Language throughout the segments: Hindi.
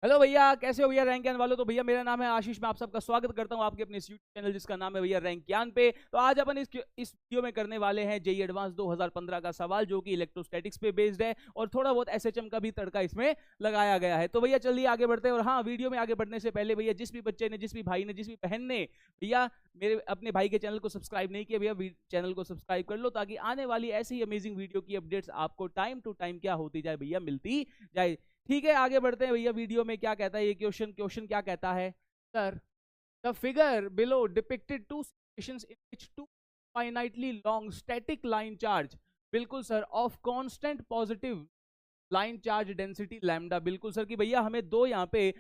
हेलो भैया, कैसे हो भैया रैंक ज्ञान वालों। तो भैया मेरा नाम है आशीष, मैं आप सबका स्वागत करता हूं आपके अपने इस यूट्यूब चैनल जिसका नाम है भैया रैंक ज्ञान पे। तो आज अपन इस वीडियो में करने वाले हैं जेई एडवांस 2015 का सवाल जो कि इलेक्ट्रोस्टैटिक्स पे बेस्ड है और थोड़ा बहुत एसएचएम का भी तड़का इसमें लगाया गया है। तो भैया चलिए आगे बढ़ते हैं। और हाँ, वीडियो में आगे बढ़ने से पहले भैया जिस भी बच्चे ने, जिस भी भाई ने, जिस भी बहन ने भैया मेरे अपने भाई के चैनल को सब्सक्राइब नहीं किया, भैया चैनल को सब्सक्राइब कर लो ताकि आने वाली ऐसी ही अमेजिंग वीडियो की अपडेट्स आपको टाइम टू टाइम क्या होती जाए भैया, मिलती जाए। ठीक है, आगे बढ़ते हैं भैया। वीडियो में क्या कहता है ये क्वेश्चन क्या कहता है sir. The figure below depicted two situations in which two finitely long static line charge, बिल्कुल sir, of constant positive line charge density lambda, बिल्कुल सर, कि भैया हमें दो यहाँ पे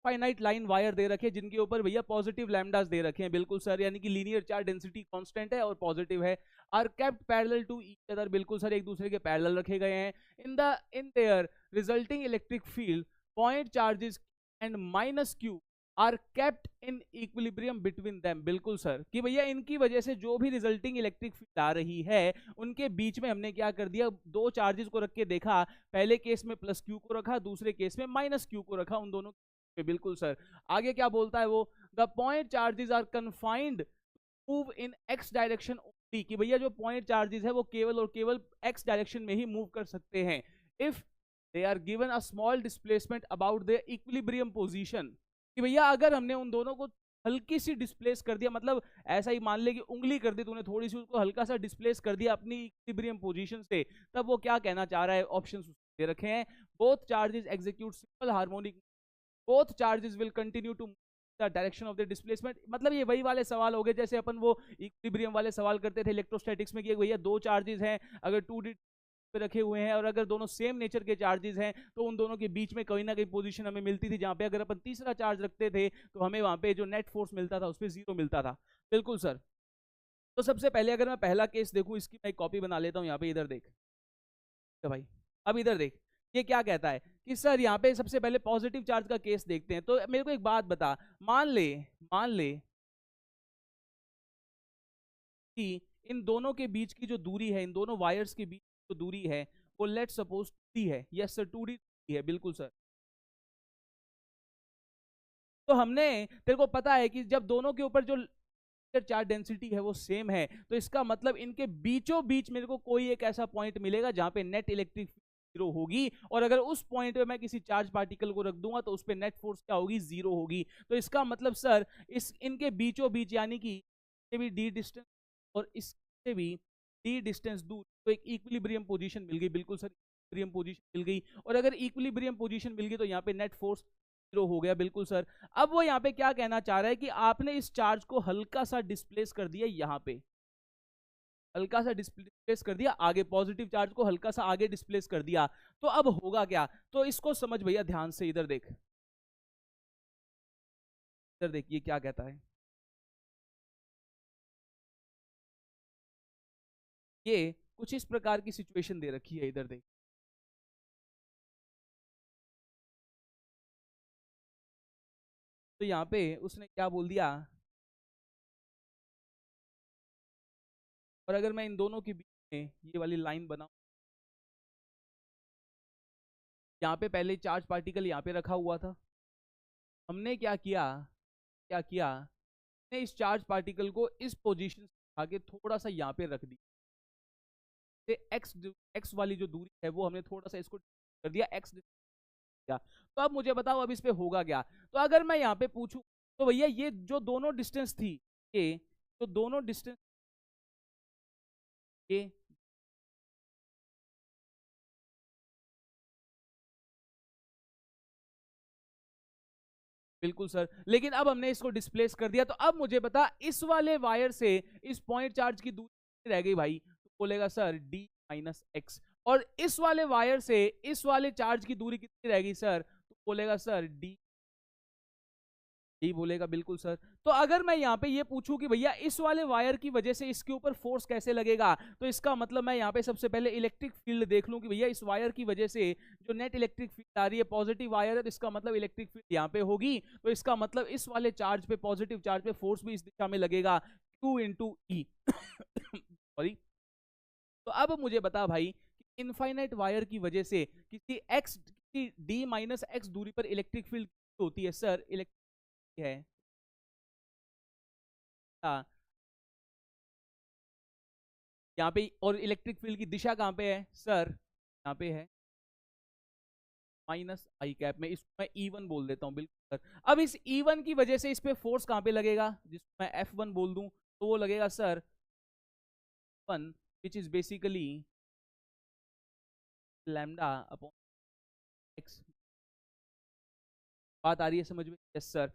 फाइनाइट लाइन वायर दे रखे हैं जिनके ऊपर भैया पॉजिटिव लैम्डास दे रखे हैं, बिल्कुल सर, यानी कि लीनियर चार्ज डेंसिटी कांस्टेंट है और पॉजिटिव है। Are kept parallel to each other, बिल्कुल सर, एक दूसरे के पैरेलल रखे गए हैं। In their resulting electric field point charges and minus Q are kept in equilibrium between them, बिल्कुल सर, कि भैया इनकी वजह से जो भी रिजल्टिंग इलेक्ट्रिक फील्ड आ रही है उनके बीच में हमने क्या कर दिया, दो चार्जेस को रख के देखा। पहले केस में प्लस क्यू को रखा, दूसरे केस में माइनस क्यू को रखा, उन दोनों पे, बिल्कुल सर। आगे क्या बोलता है वो, the point charges are confined move in X direction only, कि भैया जो पॉइंट चार्जेस है वो केवल और केवल एक्स डायरेक्शन में ही मूव कर सकते हैं। If they are given a small displacement about the equilibrium position, कि भैया अगर हमने उन दोनों को हल्की सी डिस्प्लेस कर दिया, मतलब ऐसा ही मान ले कि उंगली कर दी तूने, थोड़ी सी उसको हल्का सा डिस्प्लेस कर दिया अपनी इक्विलिब्रियम पोजीशन से, तब वो क्या कहना चाह रहा है। ऑप्शन दे रखे हैं, both charges execute simple harmonic, both charges will continue to the direction of the displacement. मतलब ये वही वाले सवाल हो गए जैसे अपन वो इक्विलिब्रियम वाले सवाल करते थे इलेक्ट्रोस्टैटिक्स में, कि भैया दो चार्जेस हैं, अगर 2D पे रखे हुए हैं और अगर दोनों सेम नेचर के चार्जेस हैं तो उन दोनों के बीच में कहीं ना कहीं पोजीशन हमें मिलती थी, जहां पे अगर अपन तीसरा चार्ज रखते थे तो हमें वहां पे जो नेट फोर्स मिलता था उस पर जीरो मिलता था, बिल्कुल सर। तो सबसे पहले अगर मैं पहला केस देखूं, इसकी मैं एक कॉपी बना लेता हूं यहाँ पे, इधर देख। तो भाई अब इधर देख, ये क्या कहता है कि सर यहाँ पे सबसे पहले पॉजिटिव चार्ज का केस देखते हैं। तो मेरे को एक बात बता, मान ले कि इन दोनों के बीच की जो दूरी है, इन दोनों वायर्स के बीच जो दूरी है वो लेट सपोज 2D है। यस सर, 2D है, बिल्कुल सर। तो हमने, तेरे को पता है कि जब दोनों के ऊपर जो चार्ज डेंसिटी है वो सेम है, तो इसका मतलब इनके बीचों बीच मेरे को कोई एक ऐसा पॉइंट मिलेगा जहां पे नेट इलेक्ट्रिक जीरो होगी, और अगर उस पॉइंट पे मैं किसी चार्ज पार्टिकल को रख दूंगा तो उस पे नेट फोर्स क्या होगी, जीरो होगी। तो इसका मतलब सर इस इनके बीचों बीच, यानी कि भी डी डिस्टेंस और इससे भी डी डिस्टेंस दूर, तो एक इक्विलिब्रियम पोजीशन मिल गई, बिल्कुल सर, इक्विलिब्रियम पोजीशन मिल गई। और अगर इक्विलिब्रियम पोजीशन मिल गई तो यहाँ पे नेट फोर्स जीरो हो गया, बिल्कुल सर। अब वो यहाँ पे क्या कहना चाह रहा है कि आपने इस चार्ज को हल्का सा डिस्प्लेस कर दिया, यहाँ पे हल्का सा डिस्प्लेस कर दिया आगे, पॉजिटिव चार्ज को हल्का सा आगे डिस्प्लेस कर दिया। तो अब होगा क्या, तो इसको समझ भैया ध्यान से, इधर देख, इधर देख ये क्या कहता है। ये कुछ इस प्रकार की सिचुएशन दे रखी है, इधर देख। तो यहाँ पे उसने क्या बोल दिया, और अगर मैं इन दोनों के बीच में ये वाली लाइन बनाऊं, यहाँ पे पहले चार्ज पार्टिकल यहाँ पे रखा हुआ था, हमने क्या किया, हमने इस चार्ज पार्टिकल को इस पोजीशन से आगे थोड़ा सा यहाँ पे रख दिया। एक्स एक्स वाली जो दूरी है वो हमने थोड़ा सा इसको कर दिया, एक्स दिया। तो अब मुझे बताओ अब इस पे होगा क्या। तो अगर मैं यहाँ पे पूछूं तो भैया ये जो दोनों डिस्टेंस थी, ये जो दोनों डिस्टेंस, ये बिल्कुल सर, लेकिन अब हमने इसको डिस्प्लेस कर दिया। तो अब मुझे बता, इस वाले वायर से इस पॉइंट चार्ज की दूरी रह गई भाई, तो बोलेगा सर डी माइनस एक्स। और इस वाले वायर से इस वाले चार्ज की दूरी कितनी रहेगी सर, तो बोलेगा सर डी, यही बोलेगा, बिल्कुल सर। तो अगर मैं यहाँ पे ये पूछूं कि भैया इस वाले वायर की वजह से इसके ऊपर फोर्स कैसे लगेगा, तो इसका मतलब मैं यहाँ पे सबसे पहले इलेक्ट्रिक फील्ड देख लूं कि भैया इस वायर की वजह से जो नेट इलेक्ट्रिक फील्ड आ रही है, पॉजिटिव वायर है तो इसका मतलब इलेक्ट्रिक फील्ड यहाँ पे होगी, तो इसका मतलब इस वाले चार्ज पे, पॉजिटिव चार्ज पे फोर्स भी इस दिशा में लगेगा, Q इंटू ई। सॉरी। तो अब मुझे बता भाई कि इनफाइनाइट वायर की वजह से किसी डी माइनस एक्स दूरी पर इलेक्ट्रिक फील्ड होती है सर, इलेक्ट्रिक है यहाँ पे, और इलेक्ट्रिक फील्ड की दिशा कहाँ पे है सर, यहाँ पे है माइनस आई कैप में। इसको मैं E1 बोल देता हूँ, बिल्कुल सर। अब इस E1 की वजह से इस पे फोर्स कहाँ पे लगेगा, जिसको मैं F1 बोल दूं, तो वो लगेगा sir 1 which is basically lambda upon x. बात आ रही है समझ में? Yes sir.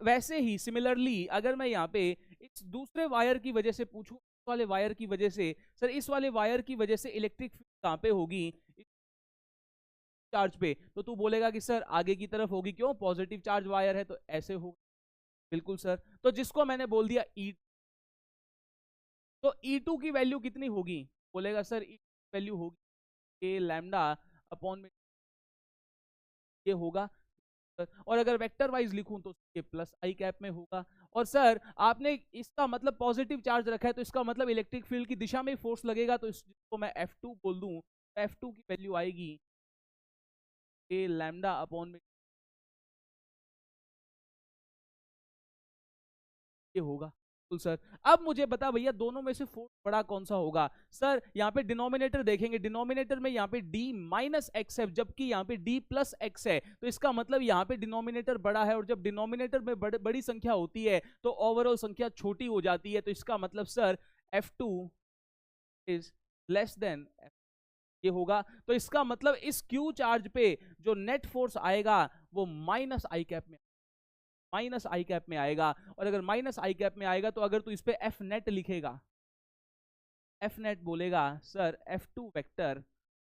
वैसे ही सिमिलरली अगर मैं यहाँ पे इस दूसरे वायर की वजह से पूछूं, इस वाले वायर की वजह से, सर इस वाले वायर की वजह से इलेक्ट्रिक फील्ड कहाँ पे होगी, चार्ज पे, तो तू बोलेगा कि सर आगे की तरफ होगी, क्यों, पॉजिटिव चार्ज वायर है तो ऐसे होगा। बिल्कुल सर। तो जिसको मैंने बोल दिया ई, तो E2 की वैल्यू कितनी होगी, बोलेगा सर E2 की वैल्यू होगी ए लैम्डा अपॉन में ये होगा। और अगर वेक्टर वाइज लिखूं तो ये प्लस आई कैप में होगा। और सर आपने इसका मतलब पॉजिटिव चार्ज रखा है, तो इसका मतलब इलेक्ट्रिक फील्ड की दिशा में फोर्स लगेगा, तो इसको मैं F2 बोल दूं, F2 की वैल्यू आएगी ए लैम्डा अपॉन में ये होगा। सर अब मुझे बता भैया दोनों में से फोर्स बड़ा कौन सा होगा। सर यहाँ पे डिनोमिनेटर देखेंगे, डिनोमिनेटर में यहाँ पे d माइनस एक्स है, जबकि यहाँ पे d प्लस एक्स है, तो इसका मतलब यहाँ पे डिनोमिनेटर बड़ा है, और जब डिनोमिनेटर में बड़ी संख्या होती है तो ओवरऑल संख्या छोटी हो जाती है, तो इसका मतलब sir F2 is less than ये होगा। तो इसका मतलब इस Q चार्ज पे जो नेट फोर्स आएगा वो माइनस आई कैप में, माइनस आई कैप में आएगा। और अगर माइनस आई कैप में आएगा तो अगर तू इस पे एफ नेट लिखेगा, एफ नेट बोलेगा sir F2 vector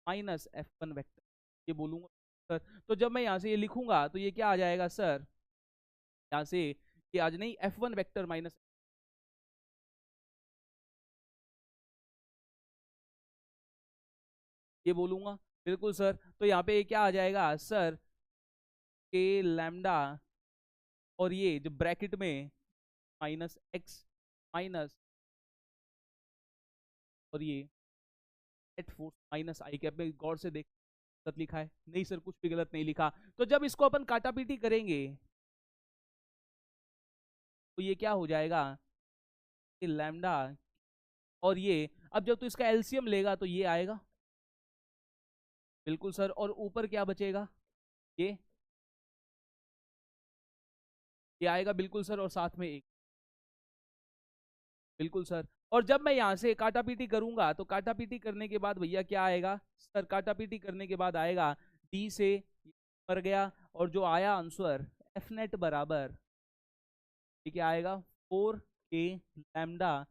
minus F1 vector, ये बोलूंगा सर। तो जब मैं यहां से ये लिखूंगा तो ये क्या आ जाएगा सर, यहां से ये आज नहीं F1 वेक्टर माइनस ये बोलूंगा। बिल्कुल सर। तो यहाँ पे क्या आ जाएगा सर, के लैम्डा, और ये जो ब्रैकेट में माइनस एक्स माइनस, और ये नेट फोर्स माइनस आई कैप में, गौर से देख गलत लिखा है, नहीं सर कुछ भी गलत नहीं लिखा। तो जब इसको अपन काटापीटी करेंगे तो ये क्या हो जाएगा, ये लैम्डा, और ये अब जब तू इसका एलसीएम लेगा तो ये आएगा। बिल्कुल सर। और ऊपर क्या बचेगा, ये आएगा। बिल्कुल सर। और साथ में एक, बिल्कुल सर। और जब मैं यहां से काटापीटी करूंगा तो काटापीटी करने के बाद भैया क्या आएगा सर, काटापीटी करने के बाद आएगा डी से मर गया, और जो आया आंसर एफ नेट बराबर ये क्या आएगा 4 k लैम्डा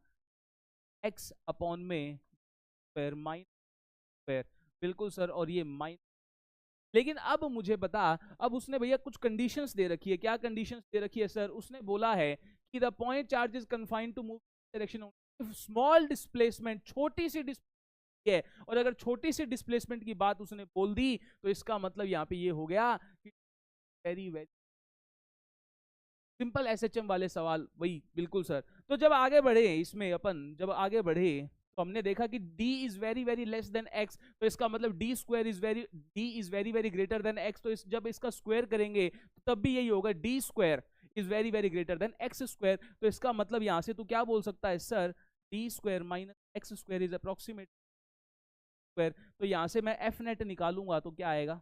एक्स अपॉन में स्क्वायर माइनस स्क्वायर। बिल्कुल सर। और ये माइनस, लेकिन अब मुझे बता, अब उसने भैया कुछ कंडीशंस दे रखी है। क्या कंडीशंस दे रखी है सर, उसने बोला है कि the point charge is confined to move direction small displacement, छोटी सी है। और अगर छोटी सी डिस्प्लेसमेंट की बात उसने बोल दी तो इसका मतलब यहाँ पे ये हो गया कि वेरी वेरी सिंपल एसएचएम वाले सवाल वही। बिल्कुल सर। तो जब आगे बढ़े इसमें अपन, जब आगे बढ़े तो हमने देखा कि d is very very less than x, तो इसका मतलब d square is very, d is very very greater than x, तो जब इसका स्क्वायर करेंगे तो तब भी यही होगा, d square is very very greater than x square. तो इसका मतलब यहां से तू क्या बोल सकता है sir, d square minus x square is approximate square. तो यहां से मैं एफ नेट निकालूंगा तो क्या आएगा,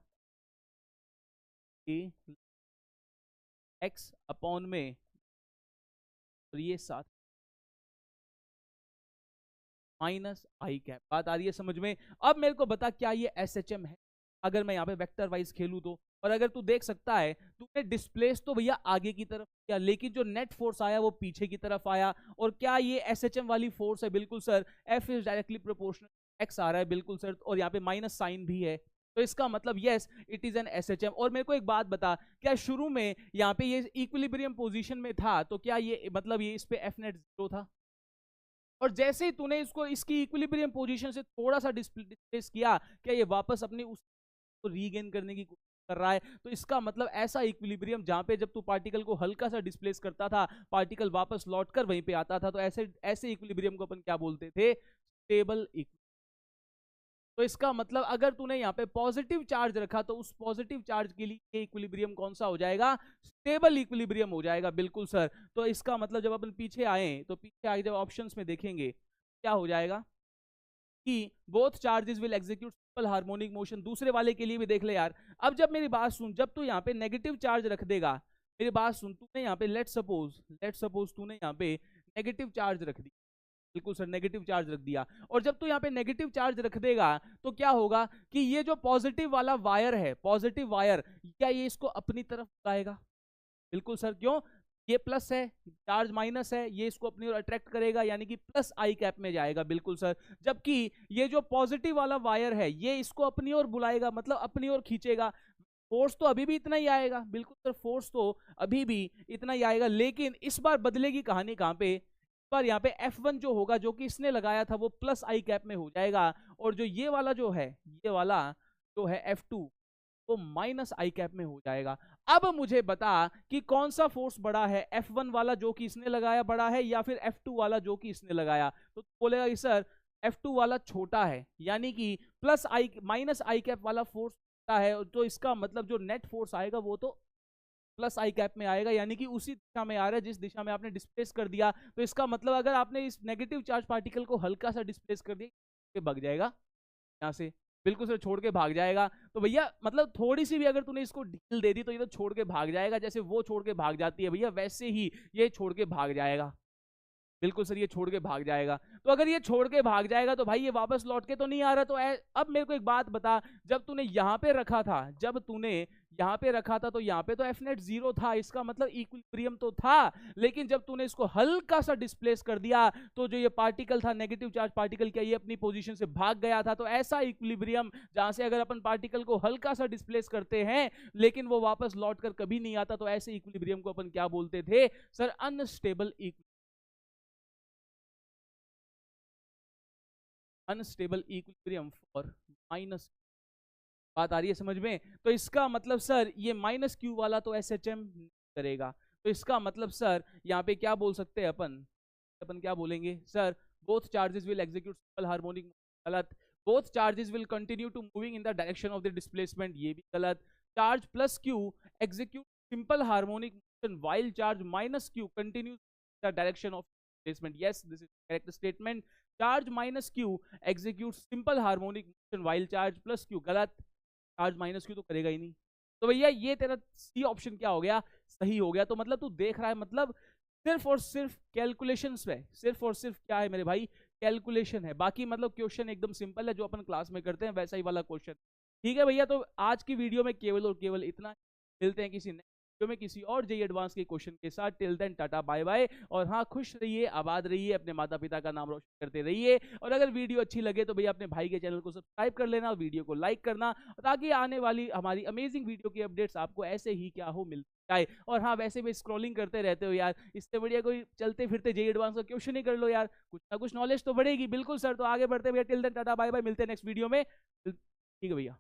एक्स अपॉन में, और ये साथ माइनस आई कैप। बात आ रही है समझ में? अब मेरे को बता क्या ये एसएचएम है, अगर मैं यहाँ पे वेक्टर वाइज खेलूं तो। और अगर तू देख सकता है, तूने डिस्प्लेस तो भैया आगे की तरफ किया, लेकिन जो नेट फोर्स आया वो पीछे की तरफ आया। और क्या ये एसएचएम वाली फोर्स है? बिल्कुल sir. F is directly proportional X आ रहा है, बिल्कुल सर। और यहाँ पे माइनस साइन भी है, तो इसका मतलब yes it is an SHM. और मेरे को एक बात बता, क्या शुरू में यहाँ पे ये इक्विलिब्रियम पोजीशन में था, तो क्या ये मतलब ये इस पे एफ नेट 0 था? और जैसे ही तूने इसको इसकी इक्विलिब्रियम पोजीशन से थोड़ा सा डिस्प्लेस किया, क्या ये वापस अपनी उस रीगेन करने की कोशिश कर रहा है? तो इसका मतलब ऐसा इक्विलिब्रियम जहां पे जब तू पार्टिकल को हल्का सा डिस्प्लेस करता था, पार्टिकल वापस लौटकर वहीं पे आता था, तो ऐसे ऐसे इक्विलिब्रियम को अपन क्या बोलते थे, स्टेबल तो इसका मतलब अगर तूने यहाँ पे पॉजिटिव चार्ज रखा तो उस पॉजिटिव चार्ज के लिए इक्विलिब्रियम कौन सा हो जाएगा, स्टेबल इक्विलिब्रियम हो जाएगा। बिल्कुल सर। तो इसका मतलब जब अपन पीछे आए तो पीछे आगे जब ऑप्शंस में देखेंगे क्या हो जाएगा कि both charges will execute simple harmonic motion. दूसरे वाले के लिए भी देख ले यार। अब जब मेरी बात सुन, जब तू यहाँ पे नेगेटिव चार्ज रख देगा, मेरी बात सुन, तूने यहाँ पे लेट सपोज तूने यहाँ पे नेगेटिव चार्ज रख दी। बिल्कुल सर, नेगेटिव चार्ज रख दिया। और जब तू यहाँ पे नेगेटिव चार्ज रख देगा तो क्या होगा कि ये जो पॉजिटिव वाला वायर है, पॉजिटिव वायर, क्या ये इसको अपनी तरफ बुलाएगा? बिल्कुल सर। क्यों? ये प्लस है, चार्ज माइनस है, ये इसको अपनी ओर अट्रैक्ट करेगा, यानी कि प्लस आई कैप में जाएगा। बिल्कुल सर। जबकि ये जो पॉजिटिव वाला वायर है ये इसको अपनी ओर बुलाएगा, मतलब अपनी ओर खींचेगा। फोर्स तो अभी भी इतना ही आएगा। बिल्कुल सर, फोर्स तो अभी भी इतना ही आएगा, लेकिन इस बार बदलेगी कहानी कहां पे? इस बार यहाँ पे F1 जो होगा, जो कि इसने लगाया था, वो प्लस आई कैप में हो जाएगा। और जो ये वाला जो है, ये वाला जो है F2, वो माइनस आई कैप में हो जाएगा। अब मुझे बता कि कौन सा फोर्स बड़ा है, F1 वाला जो कि इसने लगाया बड़ा है, या फिर F2 वाला जो कि इसने लगाया? तो बोलेगा कि सर F2 वाला छोटा है, यानी कि प्लस आई माइनस आई कैप वाला फोर्स है। तो इसका मतलब जो नेट फोर्स आएगा वो तो प्लस आई कैप में आएगा, यानी कि उसी दिशा में आ रहा है जिस दिशा में आपने डिस्प्लेस कर दिया। तो इसका मतलब अगर आपने इस नेगेटिव चार्ज पार्टिकल को हल्का सा डिस्प्लेस कर दिया, भाग जाएगा यहाँ से। बिल्कुल सर, छोड़ के भाग जाएगा। तो भैया मतलब थोड़ी सी भी अगर तूने इसको ढील दे दी तो ये तो छोड़ के भाग जाएगा। जैसे वो छोड़ के भाग जाती है भैया, वैसे ही ये छोड़ के भाग जाएगा। बिल्कुल सर, ये छोड़ के भाग जाएगा। तो अगर ये छोड़ के भाग जाएगा तो भाई ये वापस लौट के तो नहीं आ रहा। तो अब मेरे को एक बात बता, जब तूने यहाँ पे रखा था, जब तूने यहाँ पे रखा था तो यहाँ पे तो एफ नेट 0 था, इसका मतलब इक्विलिब्रियम तो था। लेकिन जब तूने इसको हल्का सा डिस्प्लेस कर दिया तो जो ये पार्टिकल था, नेगेटिव चार्ज पार्टिकल, क्या ये अपनी पोजीशन से भाग गया था? तो ऐसा इक्विलिब्रियम जहां से अगर अपन पार्टिकल को हल्का सा डिस्प्लेस करते हैं लेकिन वो वापस लौट कर कभी नहीं आता, तो ऐसे इक्विलिब्रियम को अपन क्या बोलते थे sir? Unstable unstable equilibrium for minus. बात आ रही है समझ में? तो इसका मतलब सर ये माइनस क्यू वाला तो SHM करेगा। तो इसका मतलब सर यहाँ पे क्या बोल सकते हैं अपन? अपन क्या बोलेंगे sir? Both charges will execute simple harmonic. गलत। Both charges will continue to moving in the direction of the displacement. ये भी गलत। Charge plus Q execute simple harmonic motion while charge minus q continues the direction of displacement. Yes, this is correct statement. Charge minus q executes simple harmonic motion while charge plus q. गलत। चार्ज माइनस क्यू तो करेगा ही नहीं। तो भैया ये तेरा सी ऑप्शन क्या हो गया? सही हो गया। तो मतलब तू देख रहा है, मतलब सिर्फ और सिर्फ कैलकुलेशंस पे, सिर्फ और सिर्फ क्या है मेरे भाई? कैलकुलेशन है। बाकी मतलब क्वेश्चन एकदम सिंपल है, जो अपन क्लास में करते हैं वैसा ही वाला क्वेश्चन। ठीक है भैया, तो आज की वीडियो में केवल और केवल इतना। मिलते हैं किसी वीडियो में किसी और जेई एडवांस के क्वेश्चन के साथ। Till then tata bye bye. और हाँ, खुश रहिए, आबाद रहिए, अपने माता पिता का नाम रोशन करते रहिए। और अगर वीडियो अच्छी लगे तो भैया अपने भाई के चैनल को सब्सक्राइब कर लेना, वीडियो को लाइक करना, ताकि आने वाली हमारी अमेजिंग वीडियो की अपडेट्स आपको ऐसे ही क्या हो मिल जाए। और हाँ, वैसे भी स्क्रॉलिंग करते रहते हो यार, इससे बढ़िया कोई चलते फिरते जेई एडवांस का क्वेश्चन ही कर लो यार, कुछ ना कुछ नॉलेज तो बढ़ेगी। बिल्कुल सर, तो आगे बढ़ते भैया। Till then tata bye bye, मिलते हैं नेक्स्ट वीडियो में। ठीक है भैया।